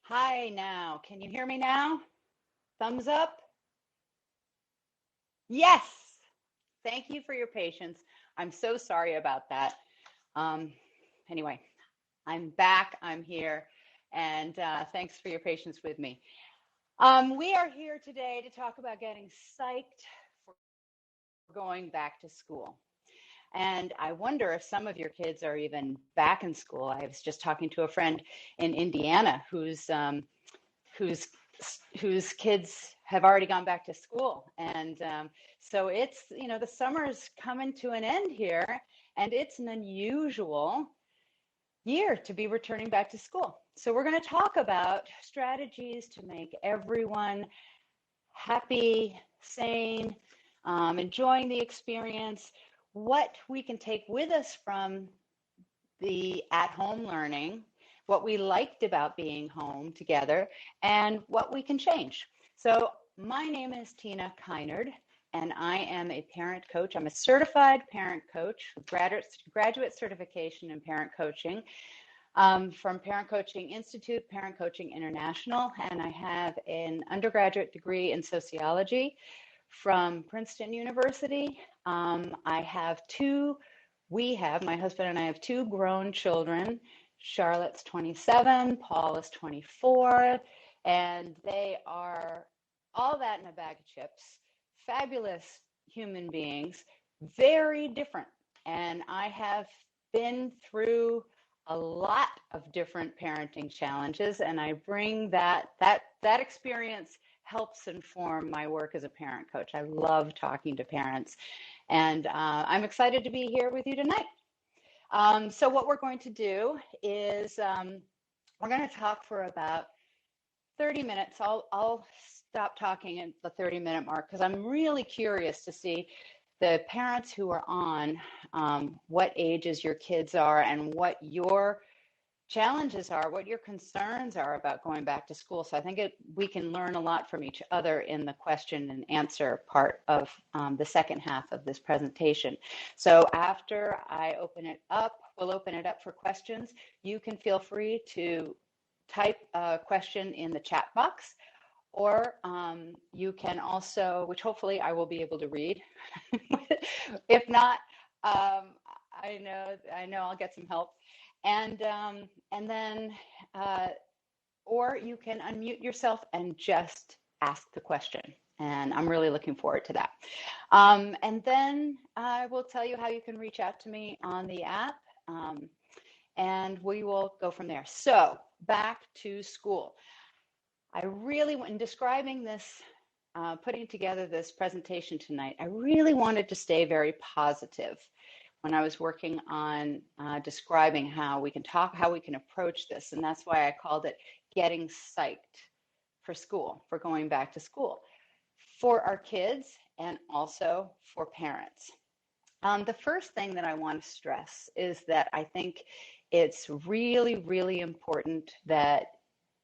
Hi now. Can you hear me now? Thumbs up? Yes. Thank you for your patience. I'm so sorry about that. Um, anyway, I'm back. I'm here. And thanks for your patience with me. We are here today to talk about getting psyched for going back to school. And I wonder if some of your kids are even back in school. I was just talking to a friend in Indiana whose whose kids have already gone back to school, and so it's the summer's coming to an end here, and it's an unusual year to be returning back to school. So we're going to talk about strategies to make everyone happy, sane, enjoying the experience, what we can take with us from the at-home learning, what we liked about being home together, and what we can change. So my name is Tina Kinard, and I am a parent coach. I'm a certified parent coach with graduate certification in parent coaching from Parent Coaching Institute, Parent Coaching International, and I have an undergraduate degree in sociology from Princeton University. My husband and I have two grown children. Charlotte's 27, Paul is 24, and they are all that in a bag of chips. Fabulous human beings, very different. And I have been through a lot of different parenting challenges, and I bring that experience helps inform my work as a parent coach. I love talking to parents, and I'm excited to be here with you tonight. So what we're going to do is we're going to talk for about 30 minutes. I'll stop talking at the 30-minute mark because I'm really curious to see the parents who are on, what ages your kids are and what your challenges are, what your concerns are about going back to school. So I think we can learn a lot from each other in the question and answer part of the second half of this presentation. So after I open it up, we'll open it up for questions. You can feel free to type a question in the chat box, or you can also, which hopefully I will be able to read. If not, I know I'll get some help. And then, or you can unmute yourself and just ask the question. And I'm really looking forward to that. And then I will tell you how you can reach out to me on the app, and we will go from there. So back to school. I really, in describing this, putting together this presentation tonight, I really wanted to stay very positive when I was working on describing how we can approach this. And that's why I called it Getting Psyched for School, for going back to school, for our kids and also for parents. The first thing that I want to stress is that I think it's really, really important that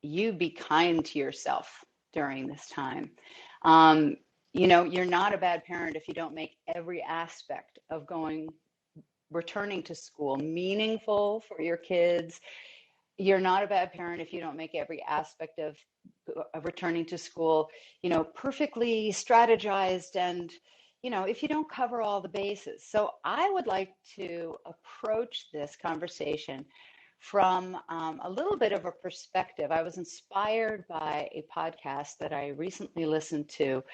you be kind to yourself during this time. You're not a bad parent if you don't make every aspect of returning to school meaningful for your kids. You're not a bad parent if you don't make every aspect of returning to school, perfectly strategized, and, if you don't cover all the bases. So I would like to approach this conversation from a little bit of a perspective. I was inspired by a podcast that I recently listened to.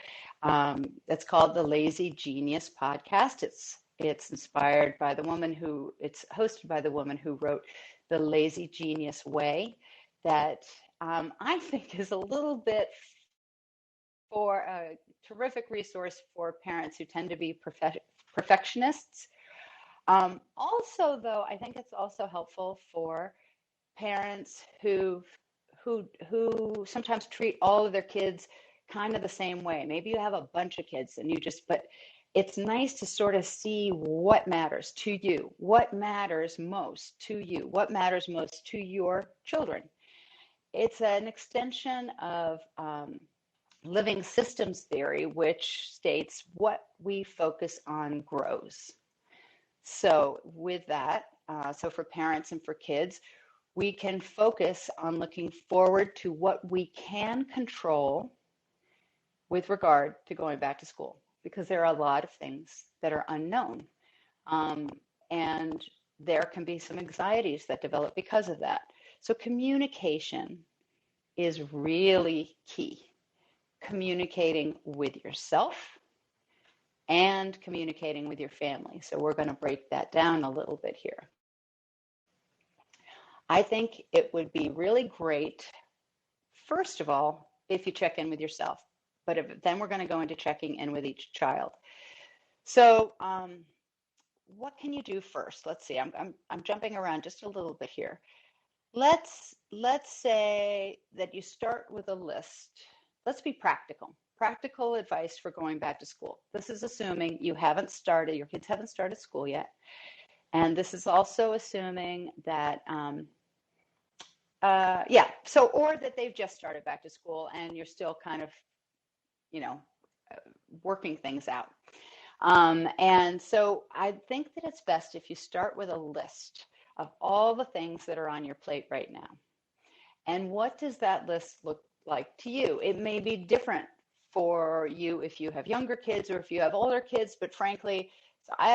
It's called the Lazy Genius Podcast. It's inspired by it's hosted by the woman who wrote The Lazy Genius Way, that I think is a little bit for a terrific resource for parents who tend to be perfectionists. Also, though, I think it's also helpful for parents who sometimes treat all of their kids kind of the same way. Maybe you have a bunch of kids and but it's nice to sort of see what matters to you, what matters most to you, what matters most to your children. It's an extension of living systems theory, which states what we focus on grows. So with that, so for parents and for kids, we can focus on looking forward to what we can control with regard to going back to school, because there are a lot of things that are unknown. And there can be some anxieties that develop because of that. So communication is really key. Communicating with yourself and communicating with your family. So we're going to break that down a little bit here. I think it would be really great, first of all, if you check in with yourself. But then we're going to go into checking in with each child. So what can you do first? Let's see. I'm jumping around just a little bit here. Let's say that you start with a list. Let's be practical. Practical advice for going back to school. This is assuming your kids haven't started school yet. And this is also assuming that, or that they've just started back to school and you're still kind of, working things out. And so I think that it's best if you start with a list of all the things that are on your plate right now. And what does that list look like to you? It may be different for you if you have younger kids or if you have older kids, but frankly, so I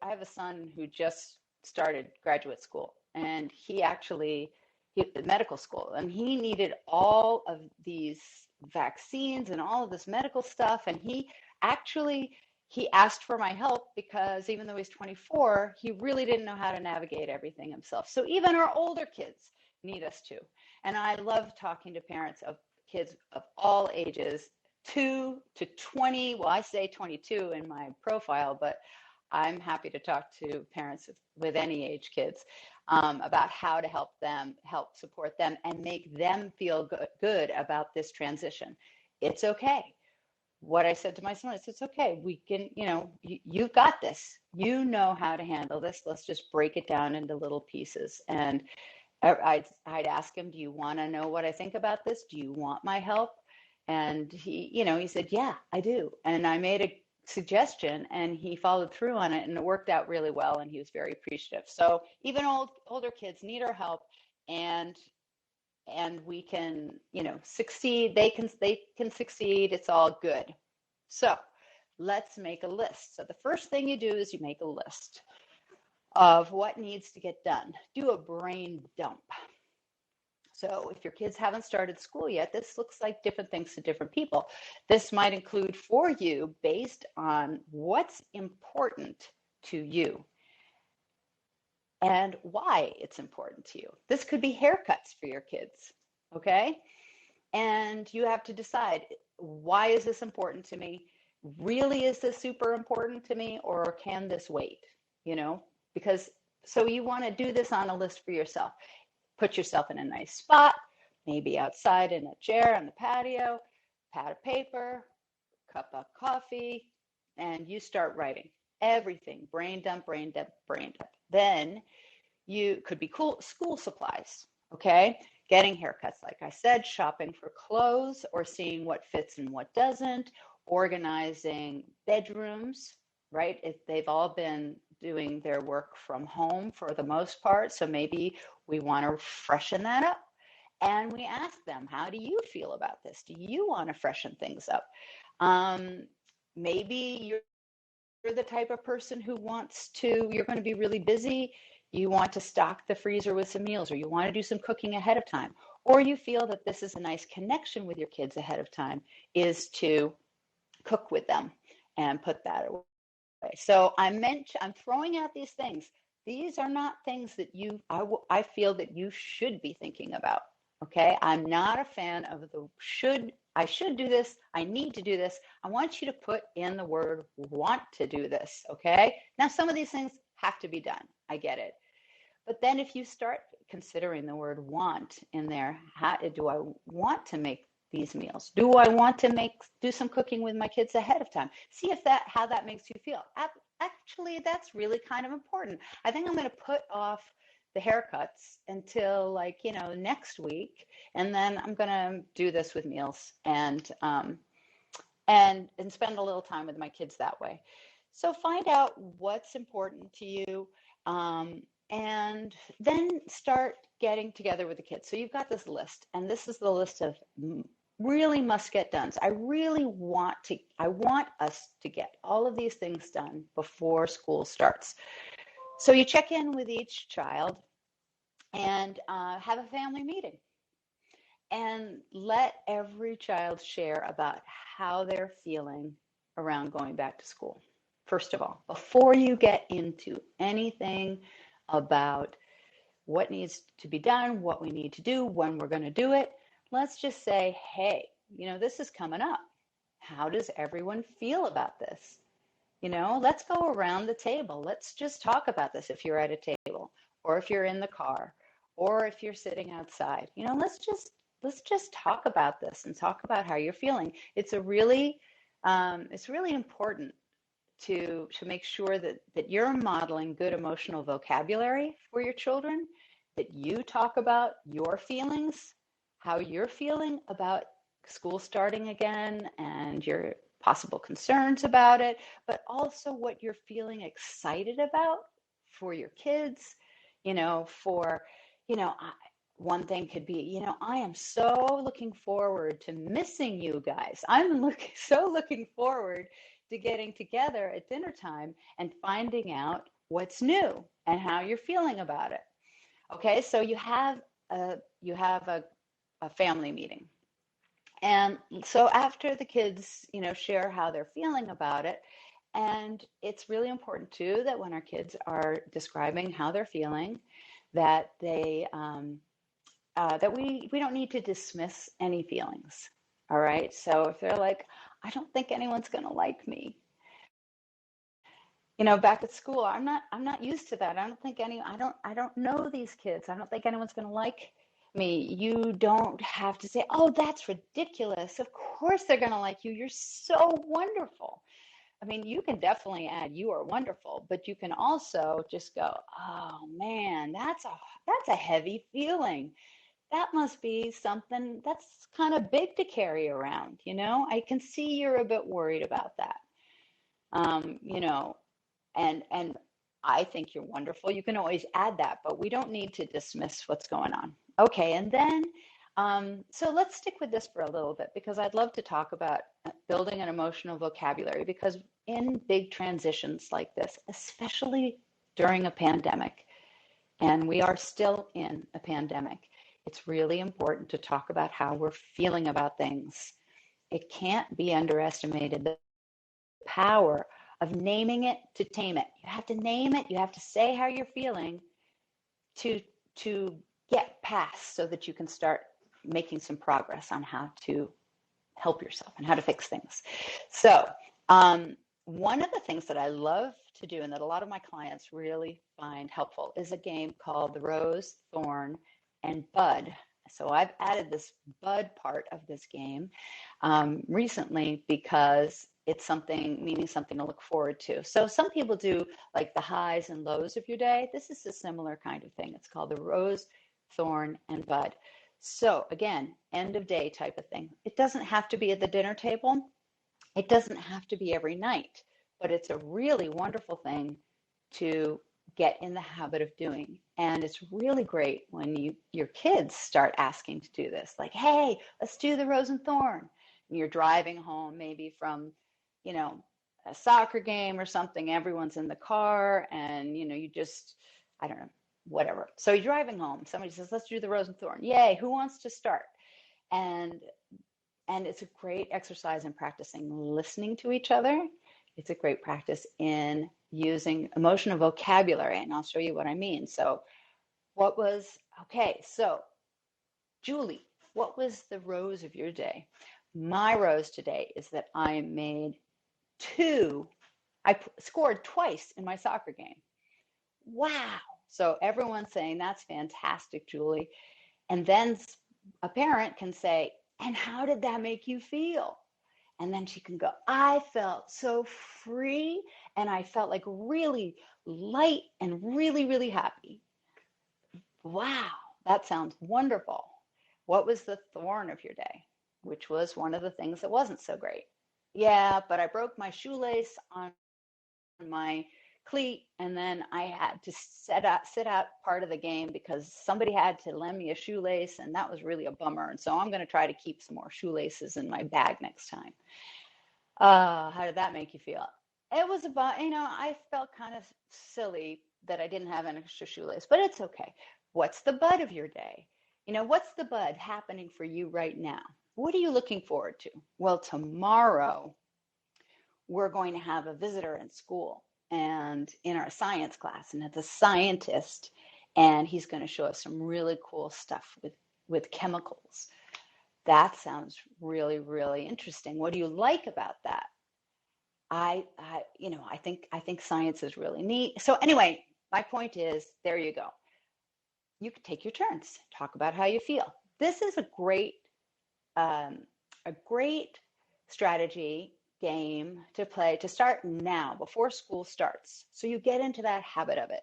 have a son who just started graduate school, and he medical school, and he needed all of these vaccines and all of this medical stuff, and he asked for my help because even though he's 24, he really didn't know how to navigate everything himself. So even our older kids need us too. And I love talking to parents of kids of all ages, 2 to 20. Well, I say 22 in my profile, but I'm happy to talk to parents with any age kids about how to help support them, and make them feel good about this transition. It's okay. What I said to my son is, it's okay. We can, you've got this. You know how to handle this. Let's just break it down into little pieces. And I'd ask him, do you want to know what I think about this? Do you want my help? And he said, yeah, I do. And I made a suggestion and he followed through on it, and it worked out really well. And he was very appreciative. So even older kids need our help, and we can, succeed. They can succeed. It's all good. So let's make a list. So the first thing you do is you make a list of what needs to get done. Do a brain dump. So if your kids haven't started school yet, this looks like different things to different people. This might include for you based on what's important to you and why it's important to you. This could be haircuts for your kids, okay? And you have to decide, why is this important to me? Really, is this super important to me, or can this wait? Because so you want to do this on a list for yourself. Put yourself in a nice spot, maybe outside in a chair on the patio, pad of paper, cup of coffee, and you start writing everything. Brain dump, brain dump, brain dump. Then you could be school supplies, okay? Getting haircuts, like I said, shopping for clothes or seeing what fits and what doesn't, organizing bedrooms, right? If they've all been doing their work from home for the most part, so maybe we want to freshen that up. And we ask them, how do you feel about this? Do you want to freshen things up? Maybe you're the type of person who you're going to be really busy. You want to stock the freezer with some meals, or you want to do some cooking ahead of time, or you feel that this is a nice connection with your kids ahead of time, is to cook with them and put that away. So I'm throwing out these things. These are not things that I feel that you should be thinking about. Okay. I'm not a fan of I should do this. I need to do this. I want you to put in the word want to do this. Okay. Now, some of these things have to be done. I get it. But then if you start considering the word want in there, do I want to make these meals? Do I want to do some cooking with my kids ahead of time? See how that makes you feel. Actually, that's really kind of important. I think I'm going to put off the haircuts until next week, and then I'm going to do this with meals and spend a little time with my kids that way. So find out what's important to you. And then start getting together with the kids. So you've got this list, and this is the list of really must get done. I want us to get all of these things done before school starts. So you check in with each child and have a family meeting and let every child share about how they're feeling around going back to school. First of all, before you get into anything about what needs to be done, what we need to do, when we're going to do it, let's just say, hey, this is coming up. How does everyone feel about this? Let's go around the table. Let's just talk about this if you're at a table, or if you're in the car, or if you're sitting outside. Let's just talk about this and talk about how you're feeling. It's really important to make sure that you're modeling good emotional vocabulary for your children, that you talk about your feelings, how you're feeling about school starting again and your possible concerns about it, but also what you're feeling excited about for your kids. For, one thing could be, I am so looking forward to missing you guys. I'm looking forward to getting together at dinner time and finding out what's new and how you're feeling about it. Okay, so you have a family meeting. And so after the kids, share how they're feeling about it, and it's really important too that when our kids are describing how they're feeling, that that we don't need to dismiss any feelings. All right. So if they're like, I don't think anyone's going to like me, back at school, I'm not used to that. I don't know these kids. I don't think anyone's going to like me. You don't have to say, oh, that's ridiculous. Of course they're going to like you. You're so wonderful. I mean, you can definitely add you are wonderful, but you can also just go, oh man, that's a heavy feeling. That must be something that's kind of big to carry around. I can see you're a bit worried about that. Um, you know, and I think you're wonderful. You can always add that, but we don't need to dismiss what's going on. Okay, and then so let's stick with this for a little bit because I'd love to talk about building an emotional vocabulary, because in big transitions like this, especially during a pandemic, and we are still in a pandemic, it's really important to talk about how we're feeling about things. It can't be underestimated, the power of naming it to tame it. You have to name it, you have to say how you're feeling to get past, so that you can start making some progress on how to help yourself and how to fix things. So one of the things that I love to do and that a lot of my clients really find helpful is a game called the Rose, Thorn, and Bud. So I've added this Bud part of this game recently because it's meaning something to look forward to. So some people do like the highs and lows of your day. This is a similar kind of thing. It's called the Rose, Thorn, and Bud. So again, end of day type of thing. It doesn't have to be at the dinner table. It doesn't have to be every night, but it's a really wonderful thing to get in the habit of doing. And it's really great when your kids start asking to do this, like, hey, let's do the Rose and Thorn. And you're driving home maybe from, a soccer game or something. Everyone's in the car and, you just, I don't know, whatever. So you're driving home. Somebody says, let's do the Rose and Thorn. Yay, who wants to start? And it's a great exercise in practicing listening to each other. It's a great practice in using emotional vocabulary, and I'll show you what I mean. So so Julie, what was the rose of your day? My rose today is that I scored twice in my soccer game. Wow. So everyone's saying, that's fantastic, Julie. And then a parent can say, and how did that make you feel? And then she can go, I felt so free and I felt like really light and really, really happy. Wow, that sounds wonderful. What was the thorn of your day? Which was one of the things that wasn't so great. Yeah, but I broke my shoelace on my cleat, and then I had to sit out part of the game because somebody had to lend me a shoelace, and that was really a bummer. And so I'm going to try to keep some more shoelaces in my bag next time. How did that make you feel? It was about, I felt kind of silly that I didn't have an extra shoelace, but it's okay. What's the bud of your day? What's the bud happening for you right now? What are you looking forward to? Well, tomorrow we're going to have a visitor in school and in our science class, and it's a scientist, and he's going to show us some really cool stuff with chemicals. That sounds really, really interesting. What do you like about that? I think science is really neat. So anyway, my point is, there you go. You can take your turns, talk about how you feel. This is a great strategy game to play, to start now before school starts. So you get into that habit of it.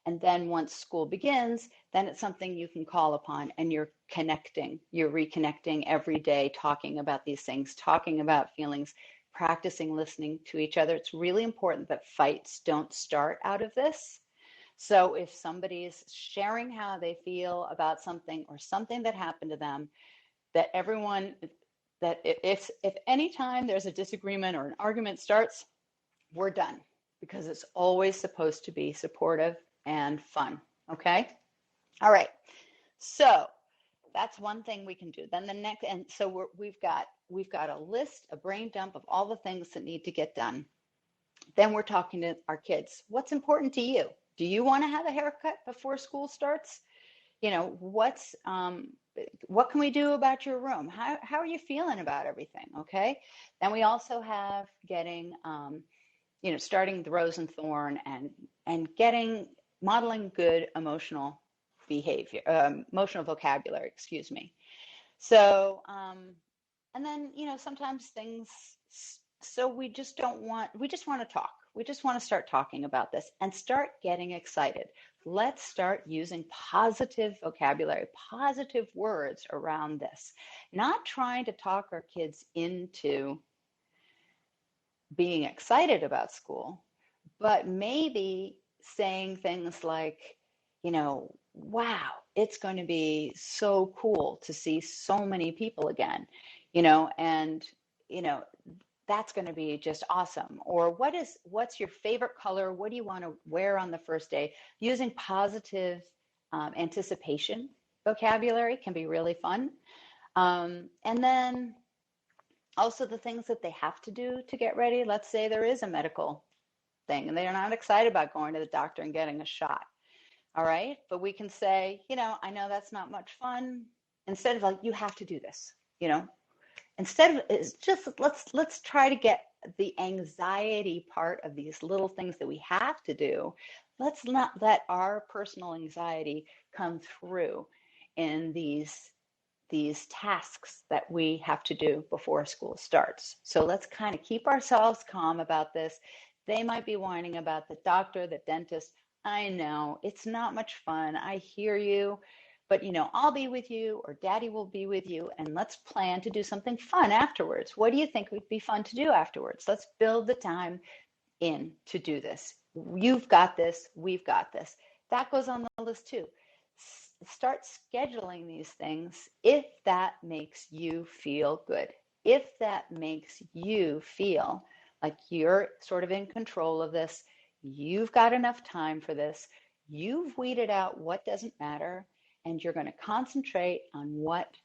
And then once school begins, then it's something you can call upon, and you're reconnecting every day, talking about these things, talking about feelings, practicing listening to each other. It's really important that fights don't start out of this. So if somebody's sharing how they feel about something or something that happened to them, that if any time there's a disagreement or an argument starts, we're done, because it's always supposed to be supportive and fun. Okay. All right. So that's one thing we can do. Then the next, and so we've got a list, a brain dump of all the things that need to get done. Then we're talking to our kids. What's important to you? Do you want to have a haircut before school starts? What can we do about your room? How are you feeling about everything? Okay. Then we also have getting, starting the rose and thorn, and modeling good emotional behavior, emotional vocabulary, excuse me. So, and then, sometimes things, so we just want to talk. We just want to start talking about this and start getting excited. Let's start using positive vocabulary, positive words around this, not trying to talk our kids into being excited about school, but maybe saying things like, wow, it's going to be so cool to see so many people again, and, that's going to be just awesome. Or what's your favorite color? What do you want to wear on the first day? Using positive anticipation vocabulary can be really fun. And then also the things that they have to do to get ready. Let's say there is a medical thing and they're not excited about going to the doctor and getting a shot. All right. But we can say, I know that's not much fun. Instead of like, you have to do this, instead of, it's just, let's try to get the anxiety part of these little things that we have to do. Let's not let our personal anxiety come through in these tasks that we have to do before school starts. So let's kind of keep ourselves calm about this. They might be whining about the doctor, the dentist. I know it's not much fun. I hear you. But, I'll be with you, or daddy will be with you, and let's plan to do something fun afterwards. What do you think would be fun to do afterwards? Let's build the time in to do this. You've got this. We've got this. That goes on the list too. Start scheduling these things if that makes you feel good. If that makes you feel like you're sort of in control of this, you've got enough time for this, you've weeded out what doesn't matter, and you're going to concentrate on what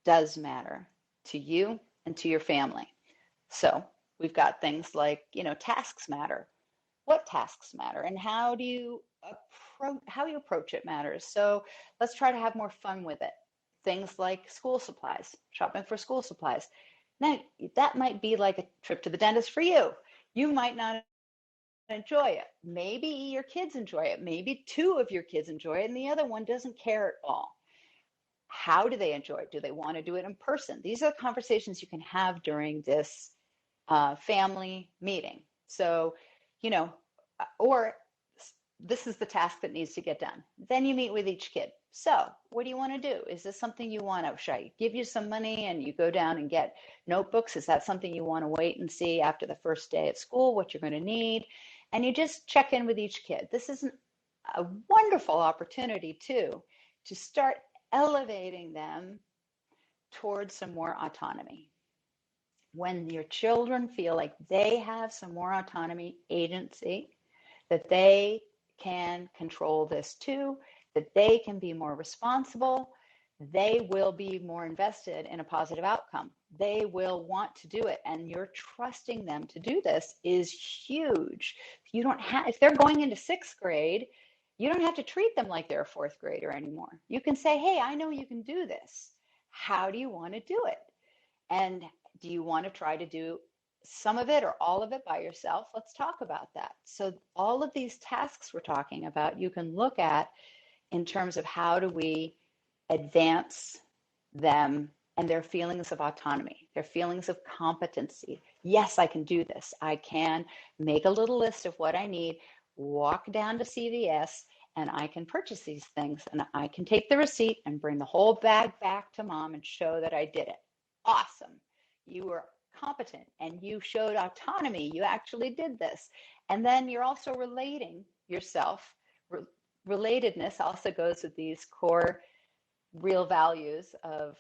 does matter to you and to your family. So we've got things like, tasks matter. What tasks matter, and how you approach it matters. So let's try to have more fun with it. Things like school supplies, shopping for school supplies. Now, that might be like a trip to the dentist for you. You might not enjoy it. Maybe your kids enjoy it. Maybe two of your kids enjoy it and the other one doesn't care at all. How do they enjoy it? Do they want to do it in person? These are the conversations you can have during this family meeting. So, or this is the task that needs to get done. Then you meet with each kid. So what do you want to do? Is this something you want to, should I give you some money and you go down and get notebooks? Is that something you want to wait and see after the first day at school, what you're going to need? and you just check in with each kid. This is a wonderful opportunity too to start elevating them towards some more autonomy. When your children feel like they have some more autonomy, agency, that they can control this too, that they can be more responsible, they will be more invested in a positive outcome. They will want to do it, and you're trusting them to do this is huge. You don't have, if they're going into sixth grade, you don't have to treat them like they're a fourth grader anymore. You can say, hey, I know you can do this. How do you want to do it? And do you want to try to do some of it or all of it by yourself? Let's talk about that. So all of these tasks we're talking about, you can look at in terms of how do we advance them and their feelings of autonomy, their feelings of competency. Yes, I can do this. I can make a little list of what I need, walk down to CVS, and I can purchase these things, and I can take the receipt and bring the whole bag back to mom and show that I did it. Awesome. You were competent and you showed autonomy. You actually did this. And then you're also relating yourself. Relatedness also goes with these core real values of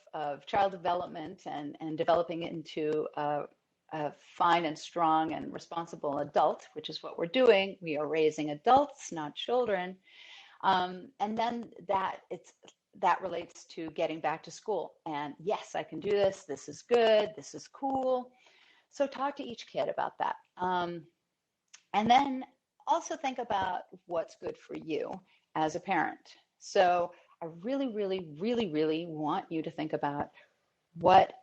child development and developing into a fine and strong and responsible adult, which is what we're doing. We are raising adults, not children. And then that relates to getting back to school. And yes, I can do this. This is good. This is cool. So talk to each kid about that. And then also think about what's good for you as a parent. So I really, really, really, really want you to think about what,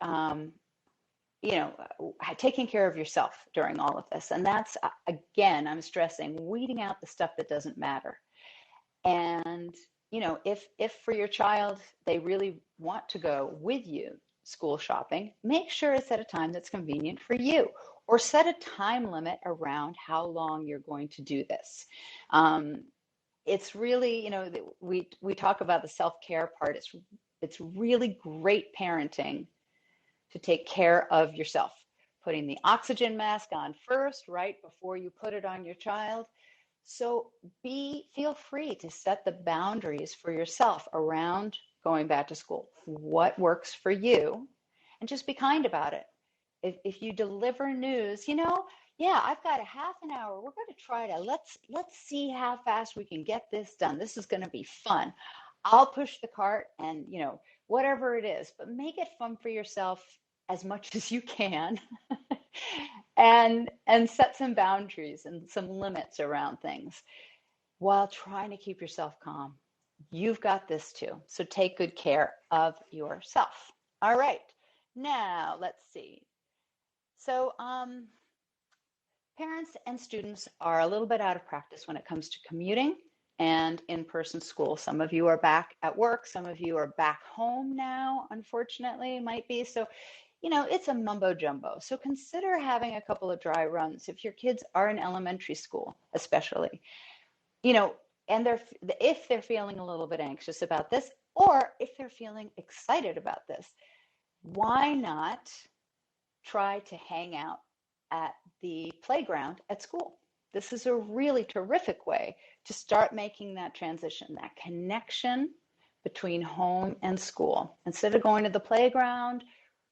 taking care of yourself during all of this. And that's, again, I'm stressing weeding out the stuff that doesn't matter. And, if for your child, they really want to go with you school shopping, make sure it's at a time that's convenient for you, or set a time limit around how long you're going to do this. It's really, we talk about the self-care part. It's really great parenting to take care of yourself, putting the oxygen mask on first, right before you put it on your child. So feel free to set the boundaries for yourself around going back to school. What works for you, and just be kind about it. If you deliver news, I've got a half an hour. We're going to try to let's see how fast we can get this done. This is going to be fun. I'll push the cart and whatever it is, but make it fun for yourself as much as you can. and set some boundaries and some limits around things while trying to keep yourself calm. You've got this too. So take good care of yourself. All right. Now let's see. So parents and students are a little bit out of practice when it comes to commuting and in-person school. Some of you are back at work. Some of you are back home now, unfortunately, might be. So it's a mumbo jumbo. So consider having a couple of dry runs if your kids are in elementary school, especially, and if they're feeling a little bit anxious about this, or if they're feeling excited about this, why not try to hang out at the playground at school? This is a really terrific way to start making that transition, that connection between home and school. Instead of going to the playground,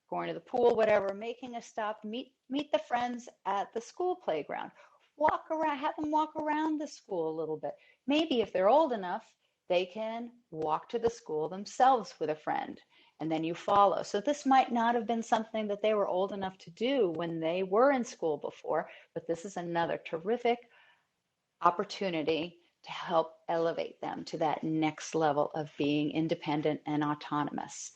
going to the pool, whatever, making a stop, meet the friends at the school playground. Walk around, have them walk around the school a little bit. Maybe if they're old enough, they can walk to the school themselves with a friend, and then you follow. So this might not have been something that they were old enough to do when they were in school before, but this is another terrific opportunity to help elevate them to that next level of being independent and autonomous.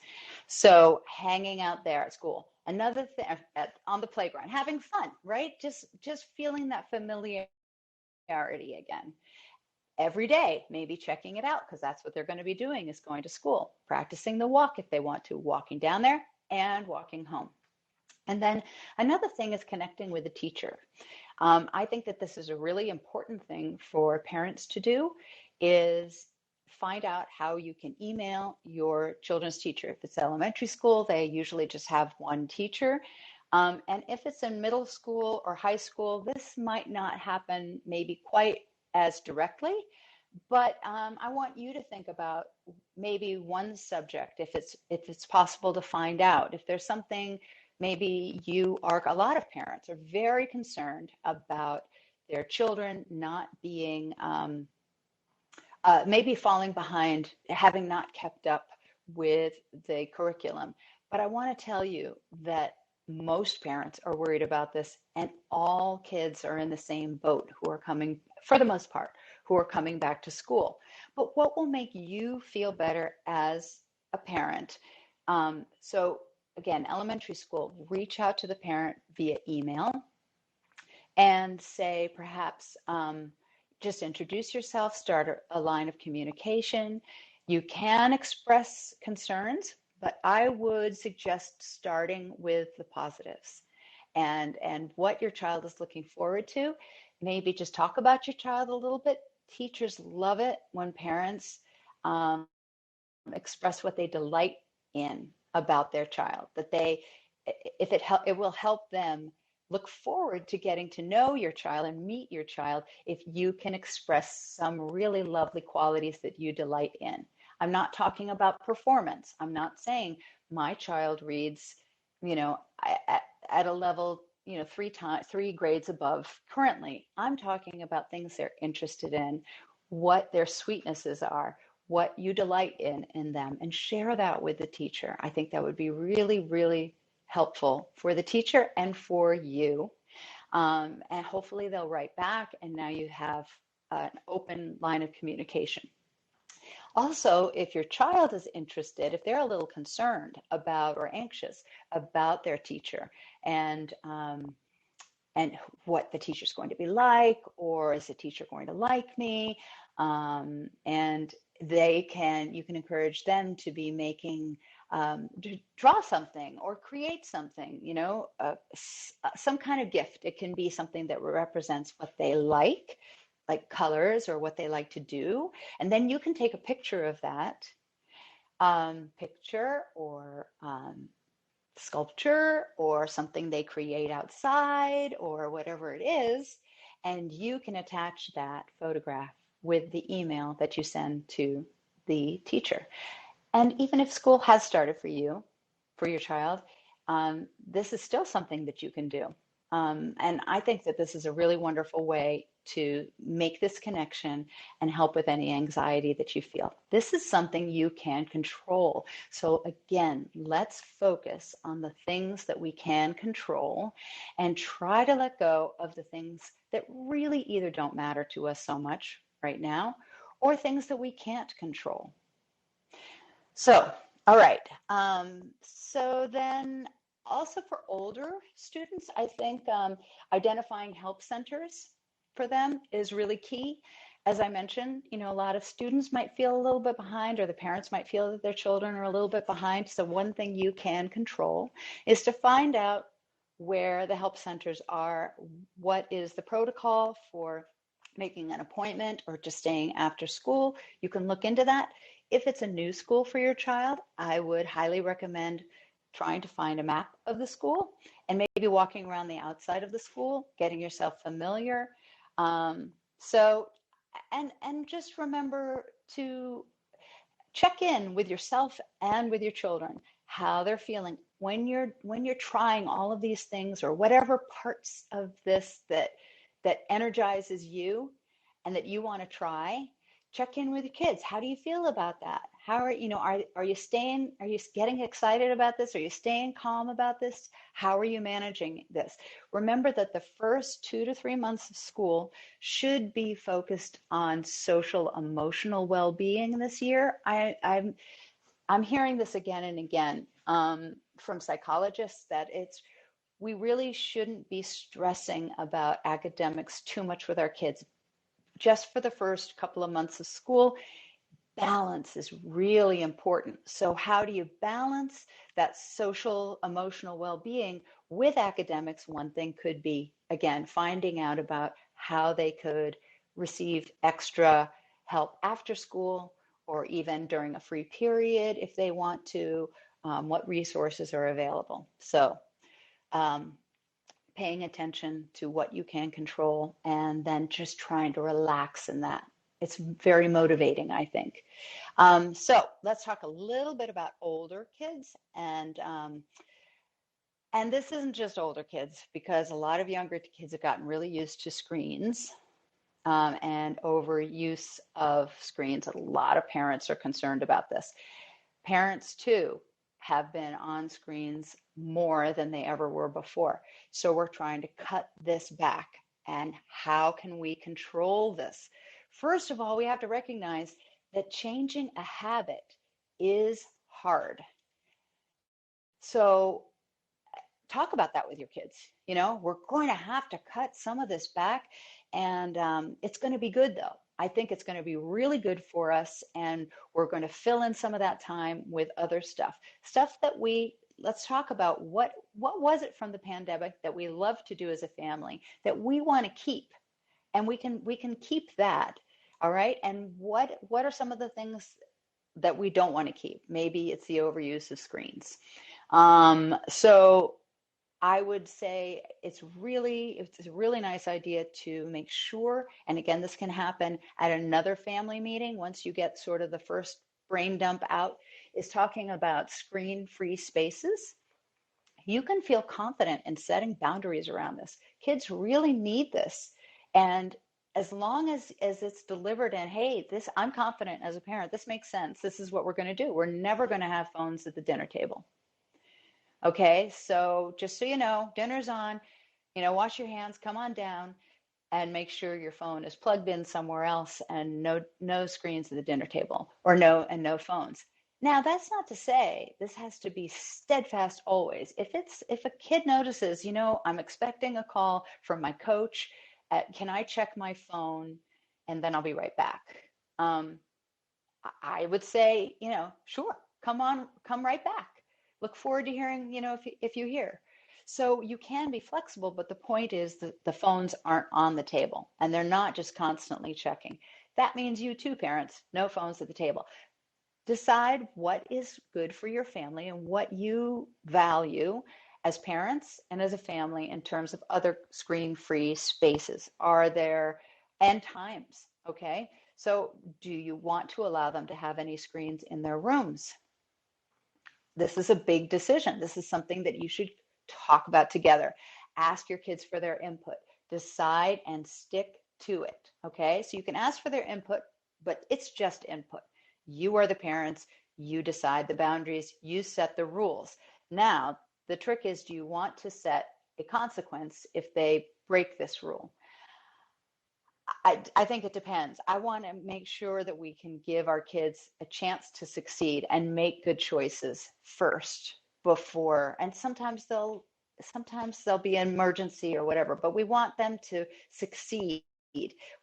So hanging out there at school, another thing on the playground, having fun, right? Just feeling that familiarity again. Every day, maybe checking it out, because that's what they're going to be doing, is going to school, practicing the walk if they want to, walking down there and walking home. And then another thing is connecting with a teacher. I think that this is a really important thing for parents to do, is find out how you can email your children's teacher. If it's elementary school, they usually just have one teacher. And if it's in middle school or high school, this might not happen maybe quite as directly, but I want you to think about maybe one subject, if it's possible to find out. If there's something, maybe a lot of parents are very concerned about their children not being, maybe falling behind, having not kept up with the curriculum. But I want to tell you that most parents are worried about this, and all kids are in the same boat who are coming, for the most part, who are coming back to school. But what will make you feel better as a parent? So again, elementary school, reach out to the parent via email and say, perhaps, just introduce yourself, start a line of communication. You can express concerns, but I would suggest starting with the positives and what your child is looking forward to. Maybe just talk about your child a little bit. Teachers love it when parents express what they delight in about their child, that it will help them look forward to getting to know your child and meet your child if you can express some really lovely qualities that you delight in. I'm not talking about performance. I'm not saying my child reads, at a level, three grades above currently. I'm talking about things they're interested in, what their sweetnesses are, what you delight in them, and share that with the teacher. I think that would be really, really helpful for the teacher and for you. And hopefully they'll write back, and now you have an open line of communication. Also, if your child is interested, if they're a little concerned about or anxious about their teacher and what the teacher's going to be like, or is the teacher going to like me? And you can encourage them to be making, to draw something or create something, some kind of gift. It can be something that represents what they like colors or what they like to do. And then you can take a picture of that picture or sculpture or something they create outside or whatever it is, and you can attach that photograph with the email that you send to the teacher. And even if school has started for your child, this is still something that you can do. And I think that this is a really wonderful way to make this connection and help with any anxiety that you feel. This is something you can control. So again, let's focus on the things that we can control and try to let go of the things that really either don't matter to us so much right now or things that we can't control. So, all right. So then also for older students, I think identifying help centers for them is really key. As I mentioned, a lot of students might feel a little bit behind, or the parents might feel that their children are a little bit behind. So one thing you can control is to find out where the help centers are, what is the protocol for making an appointment or just staying after school. You can look into that. If it's a new school for your child, I would highly recommend trying to find a map of the school and maybe walking around the outside of the school, getting yourself familiar. And just remember to check in with yourself and with your children, how they're feeling when you're trying all of these things or whatever parts of this that energizes you and that you want to try. Check in with your kids. How do you feel about that? How are you getting excited about this? Are you staying calm about this? How are you managing this? Remember that the first 2 to 3 months of school should be focused on social emotional well-being this year. I'm hearing this again and again from psychologists that we really shouldn't be stressing about academics too much with our kids. Just for the first couple of months of school, balance is really important. So how do you balance that social emotional well-being with academics? One thing could be, again, finding out about how they could receive extra help after school or even during a free period if they want to, what resources are available. So um, paying attention to what you can control and then just trying to relax in that. It's very motivating, I think. So let's talk a little bit about older kids, and this isn't just older kids, because a lot of younger kids have gotten really used to screens, and overuse of screens. A lot of parents are concerned about this. Parents, too, have been on screens more than they ever were before. So we're trying to cut this back. And how can we control this? First of all, we have to recognize that changing a habit is hard. So talk about that with your kids. We're going to have to cut some of this back, and it's going to be good, though. I think it's going to be really good for us, and we're going to fill in some of that time with other stuff that let's talk about what was it from the pandemic that we love to do as a family that we want to keep, and we can keep that. All right. And what are some of the things that we don't want to keep? Maybe it's the overuse of screens. So I would say it's a really nice idea to make sure, and again, this can happen at another family meeting once you get sort of the first brain dump out, is talking about screen-free spaces. You can feel confident in setting boundaries around this. Kids really need this. And as long as it's delivered and, hey, I'm confident as a parent, this makes sense. This is what we're going to do. We're never going to have phones at the dinner table. Okay, so just so you know, dinner's on, wash your hands, come on down, and make sure your phone is plugged in somewhere else, and no screens at the dinner table, or no phones. Now, that's not to say this has to be steadfast always. If a kid notices, I'm expecting a call from my coach, can I check my phone, and then I'll be right back. I would say, sure, come right back. Look forward to hearing, if you hear. So you can be flexible, but the point is that the phones aren't on the table, and they're not just constantly checking. That means you too, parents, no phones at the table. Decide what is good for your family and what you value as parents and as a family in terms of other screen-free spaces. And times, okay? So do you want to allow them to have any screens in their rooms? This is a big decision. This is something that you should talk about together. Ask your kids for their input. Decide and stick to it, okay? So you can ask for their input, but it's just input. You are the parents. You decide the boundaries. You set the rules. Now, the trick is, do you want to set a consequence if they break this rule? I think it depends. I want to make sure that we can give our kids a chance to succeed and make good choices first before, and sometimes there'll be an emergency or whatever, but we want them to succeed.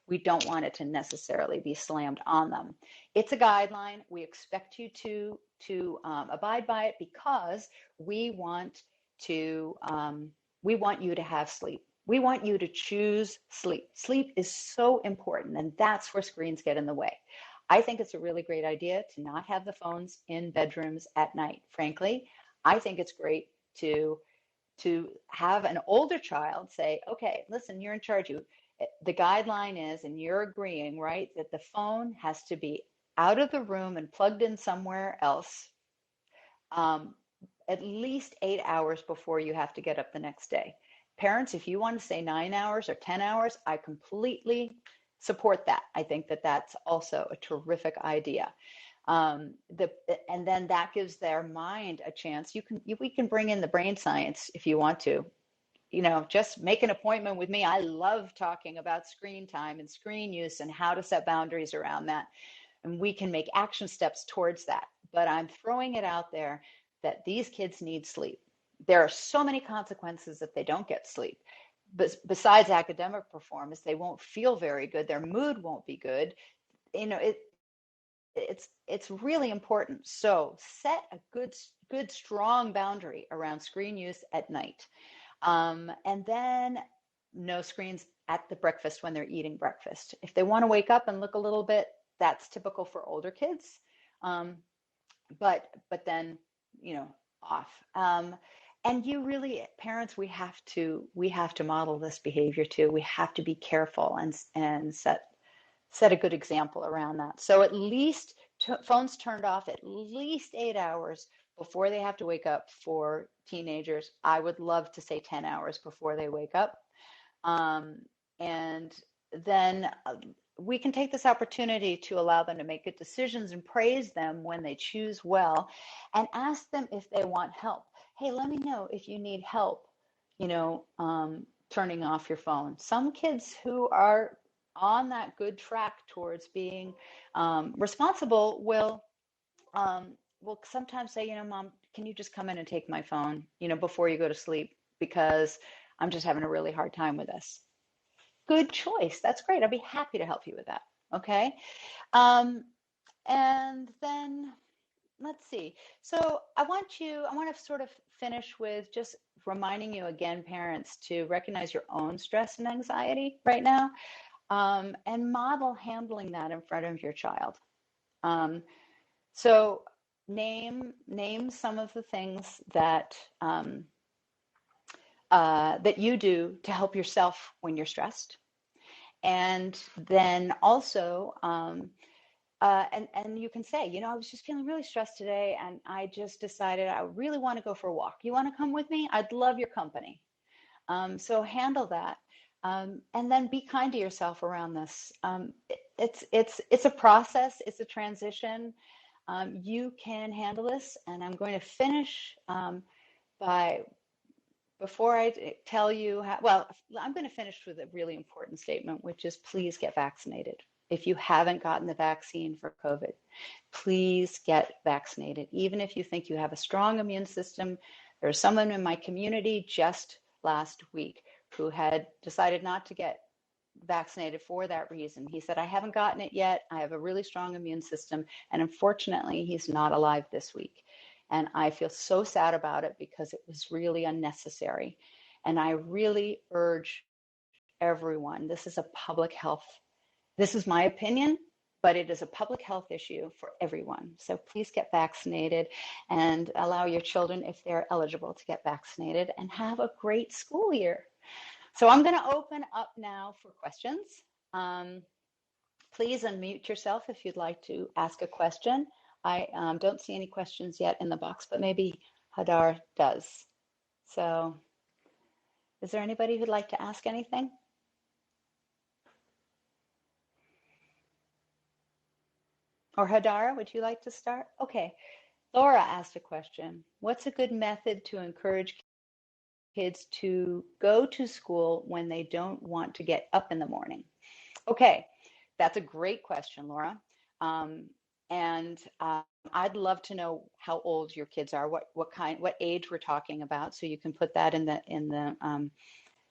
We don't want it to necessarily be slammed on them. It's a guideline. We expect you to abide by it, because we want you to have sleep. We want you to choose sleep. Sleep is so important, and that's where screens get in the way. I think it's a really great idea to not have the phones in bedrooms at night. Frankly, I think it's great to have an older child say, okay, listen, you're in charge. The guideline is, and you're agreeing, right, that the phone has to be out of the room and plugged in somewhere else at least 8 hours before you have to get up the next day. Parents, if you want to say 9 hours or 10 hours, I completely support that. I think that that's also a terrific idea. And then that gives their mind a chance. We can bring in the brain science if you want to. Just make an appointment with me. I love talking about screen time and screen use and how to set boundaries around that. And we can make action steps towards that. But I'm throwing it out there that these kids need sleep. There are so many consequences if they don't get sleep. But besides academic performance, they won't feel very good. Their mood won't be good. It's really important. So set a good strong boundary around screen use at night. And then no screens at the breakfast when they're eating breakfast. If they want to wake up and look a little bit, that's typical for older kids. But then, off. And you really, parents, we have to model this behavior too. We have to be careful and set a good example around that. So at least phones turned off at least 8 hours before they have to wake up for teenagers. I would love to say 10 hours before they wake up. And then we can take this opportunity to allow them to make good decisions and praise them when they choose well, and ask them if they want help. Hey, let me know if you need help, turning off your phone. Some kids who are on that good track towards being responsible will sometimes say, Mom, can you just come in and take my phone, before you go to sleep, because I'm just having a really hard time with this. Good choice. That's great. I'll be happy to help you with that. Okay. And then let's see. So I want to sort of finish with just reminding you again, parents, to recognize your own stress and anxiety right now, and model handling that in front of your child. So name some of the things that that you do to help yourself when you're stressed. And then also, and you can say, I was just feeling really stressed today, and I just decided I really want to go for a walk. You want to come with me? I'd love your company. So handle that, and then be kind to yourself around this. It's a process. It's a transition. You can handle this, and I'm going to finish by. Before I tell you I'm going to finish with a really important statement, which is please get vaccinated. If you haven't gotten the vaccine for COVID, please get vaccinated. Even if you think you have a strong immune system, there's someone in my community just last week who had decided not to get vaccinated for that reason. He said, I haven't gotten it yet. I have a really strong immune system. And unfortunately, he's not alive this week. And I feel so sad about it because it was really unnecessary. And I really urge everyone, this is my opinion, but it is a public health issue for everyone. So please get vaccinated and allow your children, if they're eligible, to get vaccinated, and have a great school year. So I'm going to open up now for questions. Please unmute yourself if you'd like to ask a question. I don't see any questions yet in the box, but maybe Hadar does. So is there anybody who'd like to ask anything? Or Hadar, would you like to start? Okay. Laura asked a question. What's a good method to encourage kids to go to school when they don't want to get up in the morning? Okay, that's a great question, Laura. And I'd love to know how old your kids are, what age we're talking about, so you can put that in the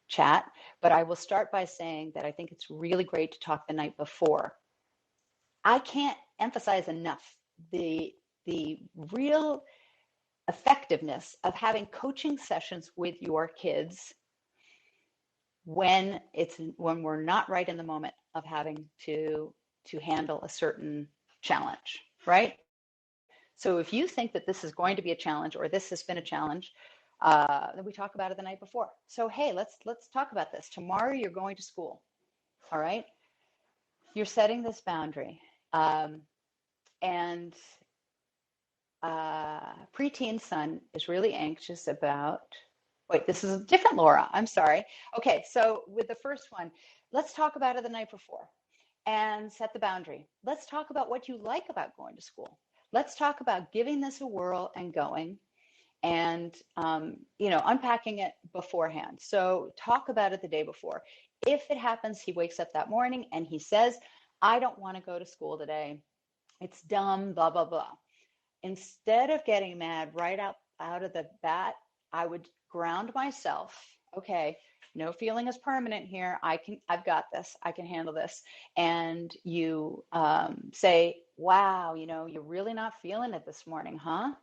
chat. But I will start by saying that I think it's really great to talk the night before. I can't emphasize enough the real effectiveness of having coaching sessions with your kids when we're not right in the moment of having to handle a certain challenge, right? So if you think that this is going to be a challenge, or this has been a challenge, then we talk about it the night before. So hey, let's talk about this. Tomorrow you're going to school, all right? You're setting this boundary, and preteen son is really anxious about. Wait, this is a different Laura. I'm sorry. Okay, so with the first one, let's talk about it the night before and set the boundary. Let's talk about what you like about going to school. Let's talk about giving this a whirl and going, and unpacking it beforehand. So talk about it the day before. If it happens, he wakes up that morning and he says, I don't want to go to school today. It's dumb, blah, blah, blah. Instead of getting mad right out of the bat, I would ground myself. Okay, no feeling is permanent here. I've got this. I can handle this. And you say, wow, you're really not feeling it this morning, huh?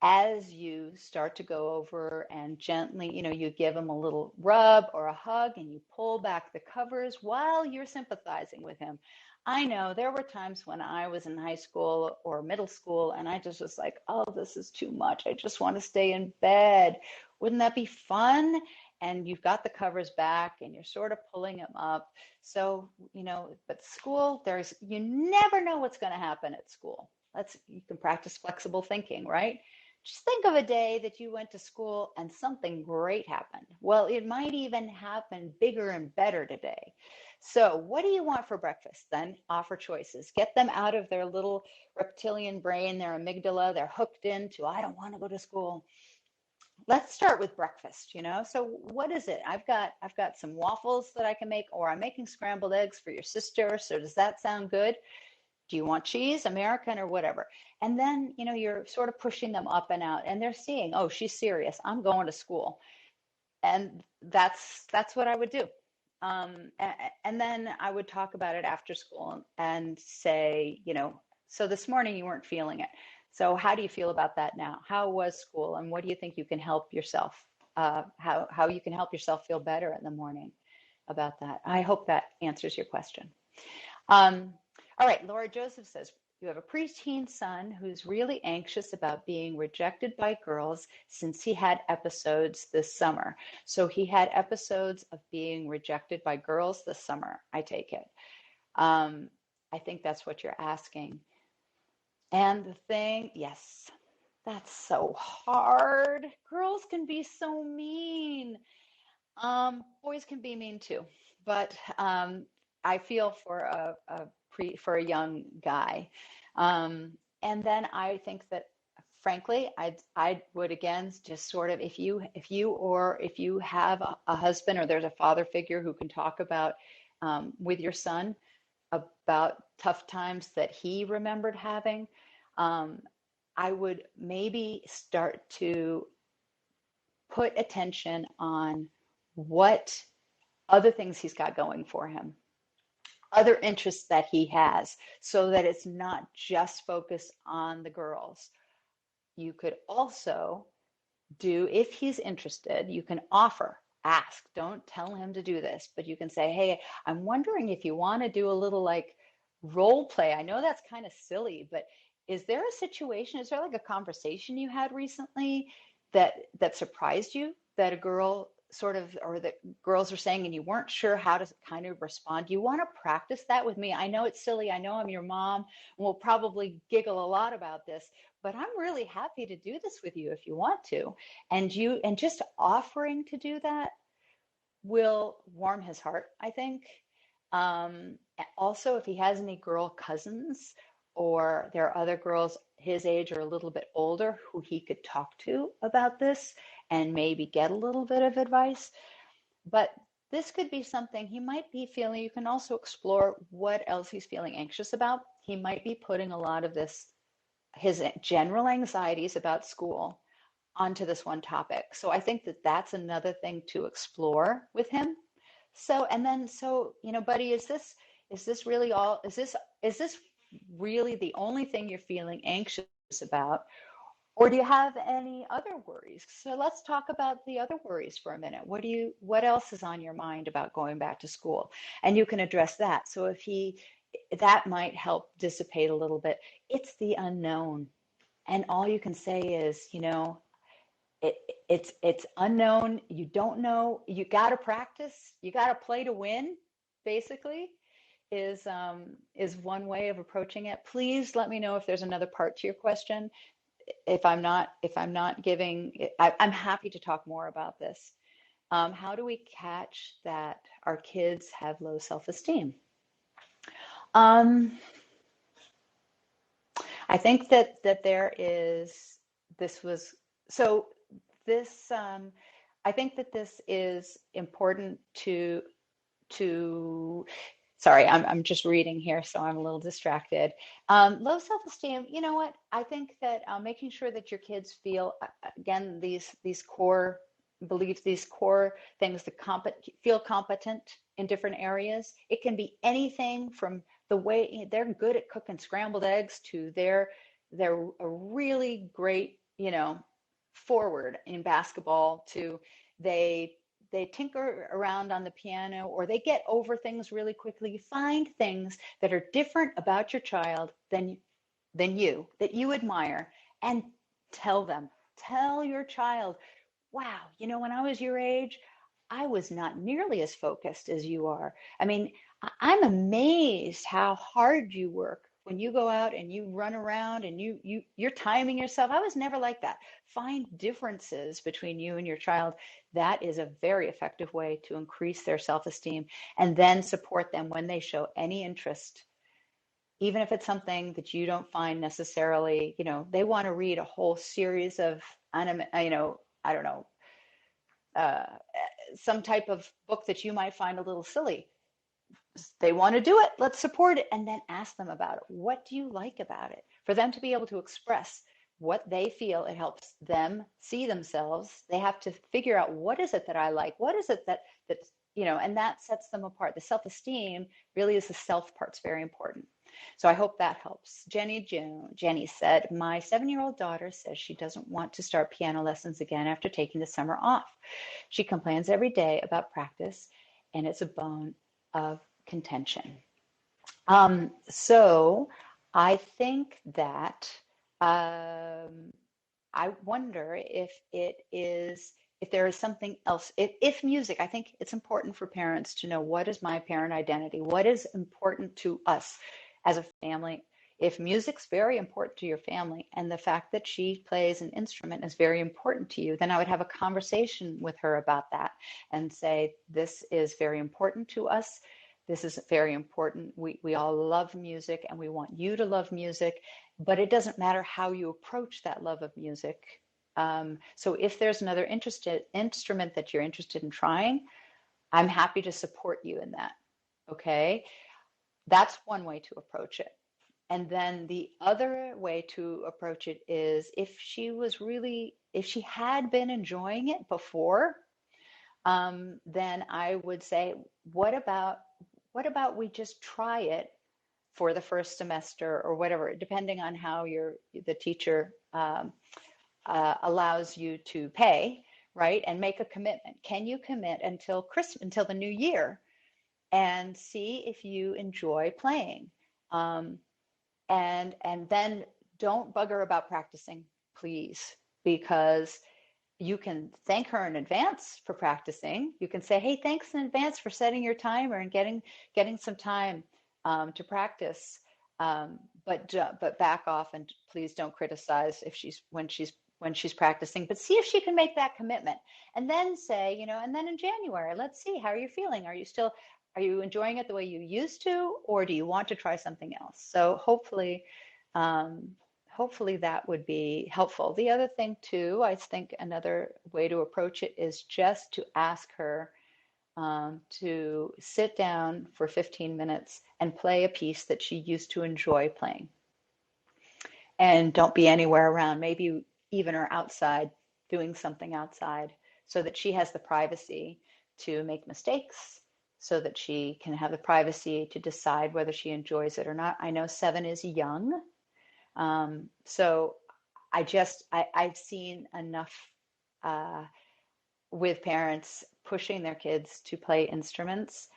as you start to go over and gently, you give him a little rub or a hug and you pull back the covers while you're sympathizing with him. I know there were times when I was in high school or middle school and I just was like, oh, this is too much. I just want to stay in bed. Wouldn't that be fun? And you've got the covers back and you're sort of pulling him up. So, but school, you never know what's going to happen at school. You can practice flexible thinking, right? Just think of a day that you went to school and something great happened. Well, it might even happen bigger and better today. So what do you want for breakfast? Then offer choices. Get them out of their little reptilian brain, their amygdala. They're hooked into, I don't want to go to school. Let's start with breakfast, So what is it? I've got some waffles that I can make, or I'm making scrambled eggs for your sister. So does that sound good? Do you want cheese, American, or whatever? And then, you're sort of pushing them up and out, and they're seeing, oh, she's serious. I'm going to school. And that's what I would do. And then I would talk about it after school and say, so this morning you weren't feeling it. So how do you feel about that now? How was school? And what do you think you can help yourself, how you can help yourself feel better in the morning about that? I hope that answers your question. All right, Laura Joseph says, you have a preteen son who's really anxious about being rejected by girls since he had episodes this summer. So he had episodes of being rejected by girls this summer, I take it. I think that's what you're asking. And the thing, yes, that's so hard. Girls can be so mean. Boys can be mean too, but I feel for a young guy. And then I think that, frankly, I would again just sort of, if you have a husband or there's a father figure who can talk about with your son about tough times that he remembered having, I would maybe start to put attention on what other things he's got going for him, other interests that he has, so that it's not just focused on the girls. You could also do, if he's interested, you can ask, don't tell him to do this, but you can say, hey, I'm wondering if you want to do a little like role play. I know that's kind of silly, but is there a situation, is there like a conversation you had recently that surprised you, that a girl sort of, or that girls are saying and you weren't sure how to kind of respond? Do you want to practice that with me? I know it's silly. I know I'm your mom, and we'll probably giggle a lot about this, but I'm really happy to do this with you if you want to. And just offering to do that will warm his heart, I think. Also, if he has any girl cousins, or there are other girls his age or a little bit older who he could talk to about this and maybe get a little bit of advice. But this could be something he might be feeling. You can also explore what else he's feeling anxious about. He might be putting a lot of his general anxieties about school onto this one topic. So I think that that's another thing to explore with him. So, buddy, is this really all, is this really the only thing you're feeling anxious about? Or do you have any other worries? So let's talk about the other worries for a minute. What else is on your mind about going back to school? And you can address that. So that might help dissipate a little bit. It's the unknown. And all you can say is, it's unknown. You don't know. You got to practice. You got to play to win, basically, is one way of approaching it. Please let me know if there's another part to your question. If I'm not giving, I'm happy to talk more about this. How do we catch that our kids have low self-esteem? I think that there is, this was, so this, I think that this is important to sorry, I'm just reading here, so I'm a little distracted. Low self-esteem, you know what? I think that making sure that your kids feel, again, these core beliefs, these core things, feel competent in different areas. It can be anything from the way they're good at cooking scrambled eggs to they're a really great you know, forward in basketball to they they tinker around on the piano or they get over things really quickly. Find things that are different about your child than you that you admire and tell them. Tell your child, wow, when I was your age, I was not nearly as focused as you are. I mean, I'm amazed how hard you work when you go out and you run around and you're timing yourself. I was never like that. Find differences between you and your child. That is a very effective way to increase their self-esteem, and then support them when they show any interest, even if it's something that you don't find necessarily, they want to read a whole series of anime, I don't know, uh, some type of book that you might find a little silly. They want to do it, let's support it, and then ask them about it. What do you like about it? For them to be able to express what they feel, it helps them see themselves. They have to figure out, what is it that I like? What is it that's, and that sets them apart. The self-esteem really is the self part's very important. So I hope that helps. Jenny said, my 7-year-old daughter says she doesn't want to start piano lessons again after taking the summer off. She complains every day about practice, and it's a bone of contention. So I think that I wonder if there is something else. If music, I think it's important for parents to know, what is my parent identity? What is important to us as a family? If music's very important to your family and the fact that she plays an instrument is very important to you, then I would have a conversation with her about that and say, this is very important to us. This is very important. We all love music and we want you to love music, but it doesn't matter how you approach that love of music. So if there's another instrument that you're interested in trying, I'm happy to support you in that. Okay. That's one way to approach it. And then the other way to approach it is, if she had been enjoying it before, then I would say, what about we just try it for the first semester or whatever, depending on how the teacher allows you to pay, right? And make a commitment. Can you commit until the new year, and see if you enjoy playing? And then don't bug her about practicing, please, because you can thank her in advance for practicing. You can say, hey, thanks in advance for setting your timer and getting some time to practice. But back off, and please don't criticize when she's practicing, but see if she can make that commitment. And then say, and then in January, let's see, how are you feeling? Are you enjoying it the way you used to, or do you want to try something else? So hopefully that would be helpful. The other thing too, I think another way to approach it is just to ask her to sit down for 15 minutes and play a piece that she used to enjoy playing. And don't be anywhere around, maybe even or outside, doing something outside, so that she has the privacy to make mistakes, so that she can have the privacy to decide whether she enjoys it or not. I know 7 is young. So I've seen enough with parents pushing their kids to play instruments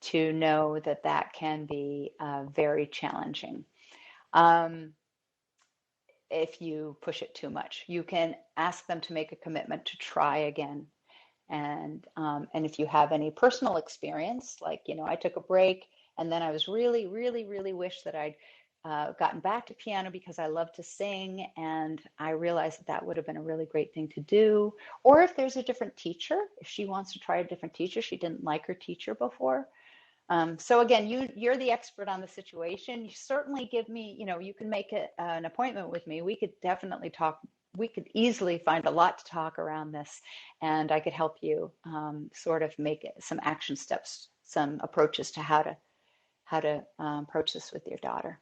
to know that can be very challenging. If you push it too much, you can ask them to make a commitment to try again. And if you have any personal experience, like, I took a break and then I was really, really, really wish that I'd gotten back to piano because I love to sing, and I realized that would have been a really great thing to do. Or if there's a different teacher, if she wants to try a different teacher, she didn't like her teacher before. So again, you're the expert on the situation. You certainly give me, you can make an appointment with me. We could definitely talk. We could easily find a lot to talk around this, and I could help you sort of make some action steps, some approaches to how to approach this with your daughter.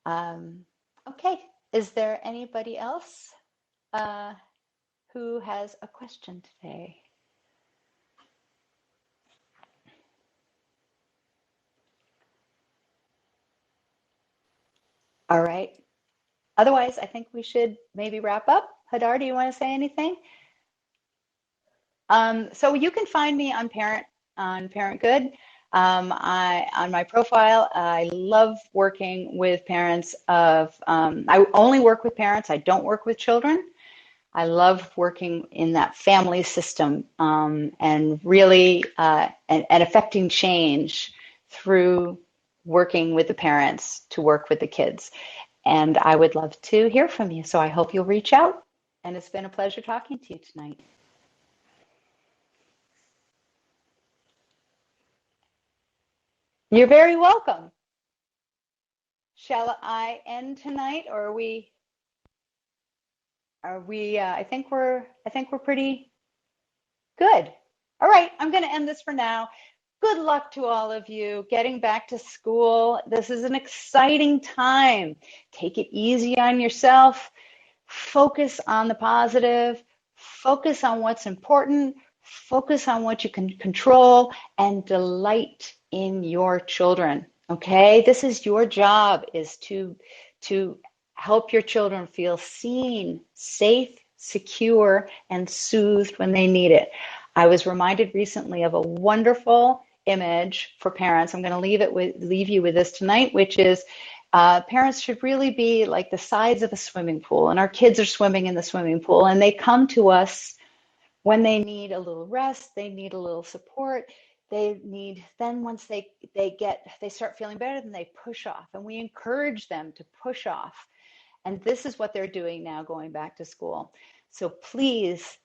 Okay, is there anybody else who has a question today? All right. Otherwise, I think we should maybe wrap up. Hadar, do you want to say anything? So you can find me on ParentGood. I on my profile. I love working with parents of. I only work with parents. I don't work with children. I love working in that family system and really and affecting change through working with the parents to work with the kids. And I would love to hear from you. So I hope you'll reach out. And it's been a pleasure talking to you tonight. You're very welcome. Shall I end tonight, or are we I think we're pretty good. All right, I'm going to end this for now. Good luck to all of you getting back to school. This is an exciting time. Take it easy on yourself. Focus on the positive. Focus on what's important. Focus on what you can control and delight in your children. Okay? This is your job, is to help your children feel seen, safe, secure, and soothed when they need it. I was reminded recently of a wonderful image for parents. I'm going to leave you with this tonight, which is parents should really be like the sides of a swimming pool, and our kids are swimming in the swimming pool, and they come to us when they need a little rest, they need a little support. Then once they start feeling better, then they push off, and we encourage them to push off. And this is what they're doing now going back to school. So please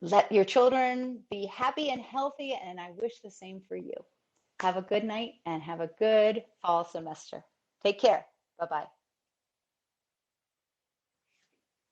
let your children be happy and healthy, and I wish the same for you. Have a good night and have a good fall semester. Take care. Bye-bye.